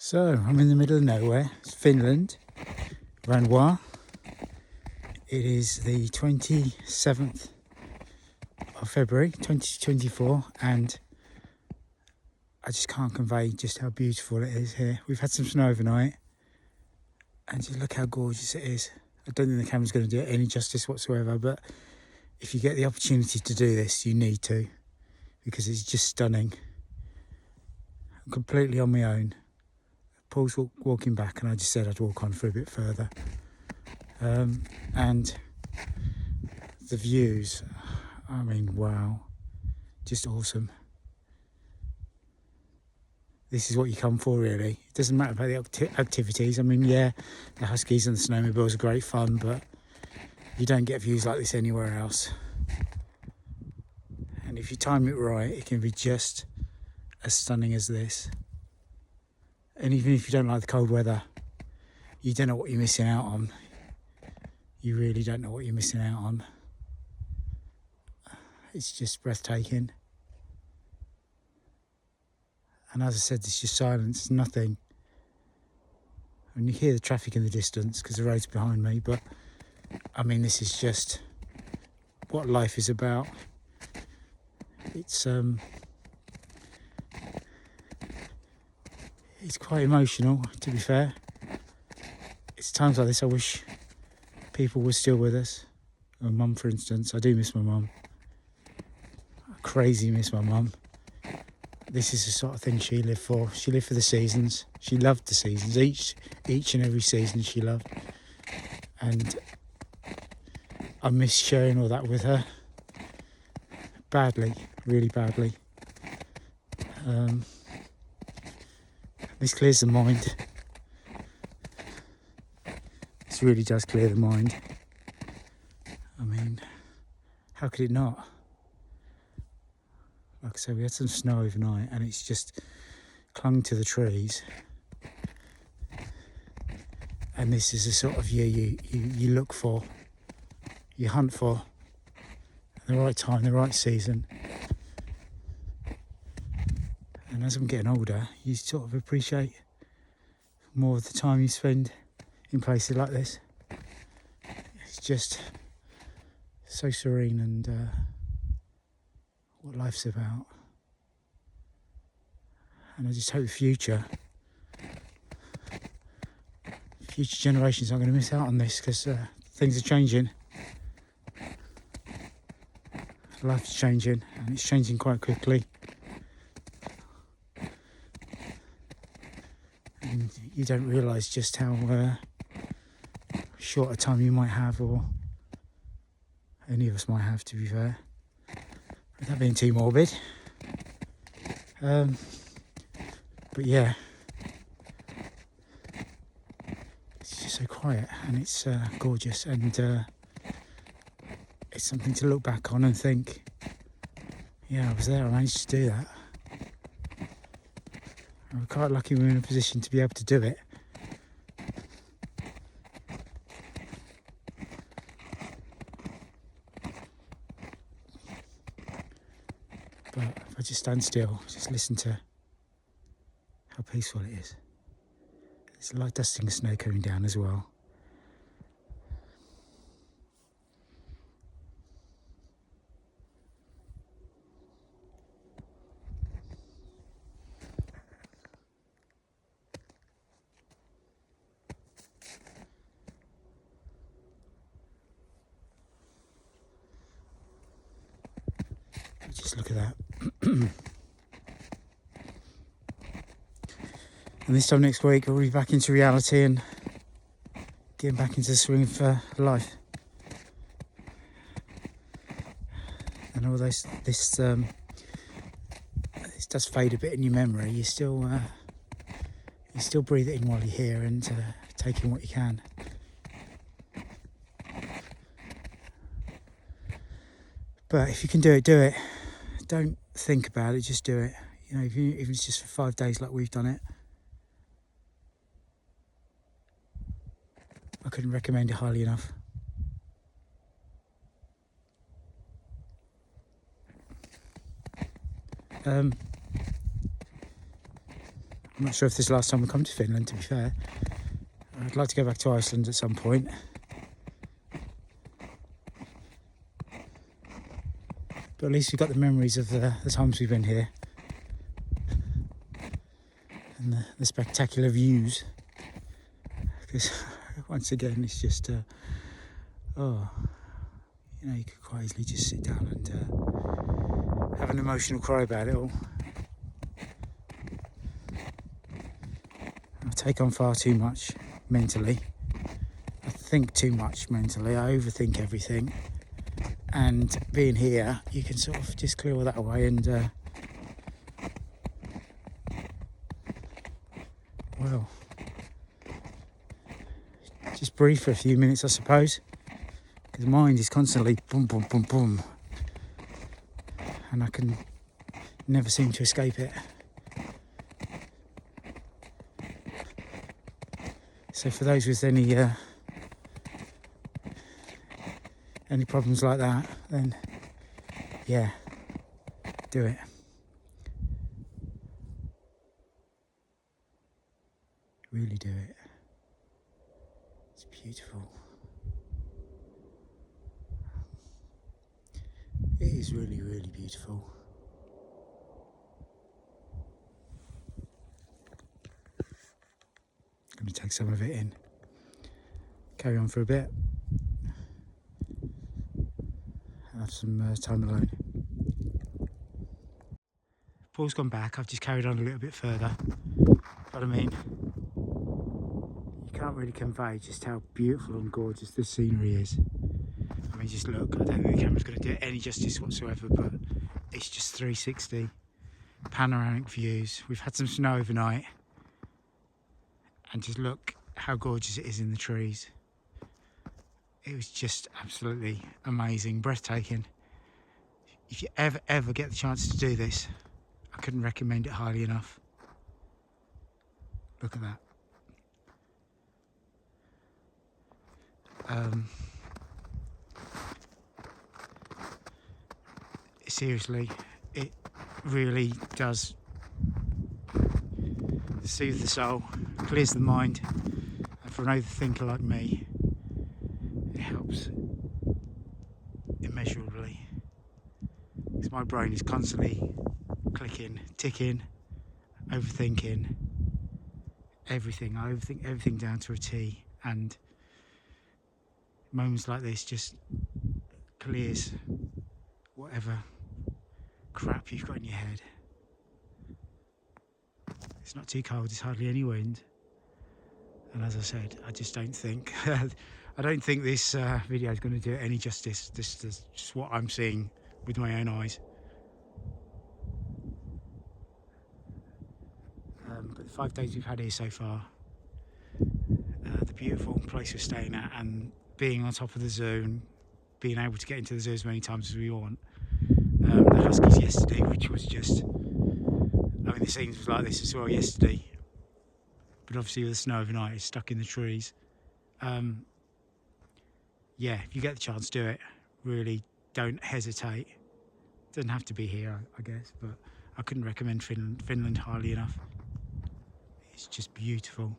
So, I'm in the middle of nowhere. It's Finland, Ranua. It is the 27th of February 2024, and I just can't convey just how beautiful it is here. We've had some snow overnight, and just look how gorgeous it is. I don't think the camera's going to do it any justice whatsoever, but if you get the opportunity to do this, you need to, because it's just stunning. I'm completely on my own. Paul's walking back, and I just said I'd walk on for a bit further. And the views, I mean, wow, just awesome. This is what you come for, really. It doesn't matter about the activities. I mean, yeah, the huskies and the snowmobiles are great fun, but you don't get views like this anywhere else. And if you time it right, it can be just as stunning as this. And even if you don't like the cold weather, you don't know what you're missing out on. You really don't know what you're missing out on. It's just breathtaking. And as I said, it's just silence, nothing. And you hear the traffic in the distance because the road's behind me, but I mean, this is just what life is about. It's quite emotional, to be fair. It's times like this I wish people were still with us. My mum, for instance. I do miss my mum. I crazy miss my mum. This is the sort of thing she lived for. She lived for the seasons. She loved the seasons. Each and every season she loved. And I miss sharing all that with her. Badly, really badly. This clears the mind. This really does clear the mind. I mean, how could it not? Like I said, we had some snow overnight and it's just clung to the trees. And this is the sort of view you look for, you hunt for, at the right time, the right season. And as I'm getting older, you sort of appreciate more of the time you spend in places like this. It's just so serene and what life's about. And I just hope future generations aren't going to miss out on this, because things are changing. Life's changing, and it's changing quite quickly. And you don't realise just how short a time you might have, or any of us might have, to be fair, without being too morbid. But yeah, it's just so quiet, and it's gorgeous, and it's something to look back on and think, yeah, I was there, I managed to do that. And we're quite lucky we're in a position to be able to do it. But if I just stand still, just listen to how peaceful it is. It's like dusting snow coming down as well. Just look at that. And this time next week we'll be back into reality and getting back into the swing for life. And although this does fade a bit in your memory, you still breathe it in while you're here and take in what you can. But if you can do it, do it. Don't think about it, just do it. You know, even if it's just for 5 days like we've done it. I couldn't recommend it highly enough. I'm not sure if this is the last time we come to Finland, to be fair. I'd like to go back to Iceland at some point. But at least we've got the memories of the times we've been here. And the spectacular views. Because once again, it's just, you know, you could quite easily just sit down and have an emotional cry about it all. I take on far too much mentally. I think too much mentally. I overthink everything. And being here, you can sort of just clear all that away and, well, just breathe for a few minutes, I suppose. Because the mind is constantly boom, boom, boom, boom. And I can never seem to escape it. So for those with any problems like that, then yeah, do it. Really do it. It's beautiful. It is really, really beautiful. Going to take some of it in. Carry on for a bit. Have some time alone. Paul's gone back. I've just carried on a little bit further. But I mean, you can't really convey just how beautiful and gorgeous this scenery is. I mean, just look. I don't think the camera's going to do it any justice whatsoever, but it's just 360 panoramic views. We've had some snow overnight, and just look how gorgeous it is in the trees. It was just absolutely amazing, breathtaking. If you ever get the chance to do this, I couldn't recommend it highly enough. Look at that. Seriously, it really does soothe the soul, clears the mind, and for an overthinker like me, it helps immeasurably. Because my brain is constantly clicking, ticking, overthinking everything. I overthink everything down to a T, and moments like this just clears whatever crap you've got in your head. It's not too cold, there's hardly any wind, and as I said, I just don't think I don't think this video is going to do it any justice. This is just what I'm seeing with my own eyes. But the 5 days we've had here so far, the beautiful place we're staying at, and being on top of the zoo and being able to get into the zoo as many times as we want. The huskies yesterday, which was just, I mean, the scenes was like this as well yesterday, but obviously with the snow overnight, it's stuck in the trees. Yeah, if you get the chance, do it. Really, don't hesitate. Doesn't have to be here, I guess, but I couldn't recommend Finland highly enough. It's just beautiful.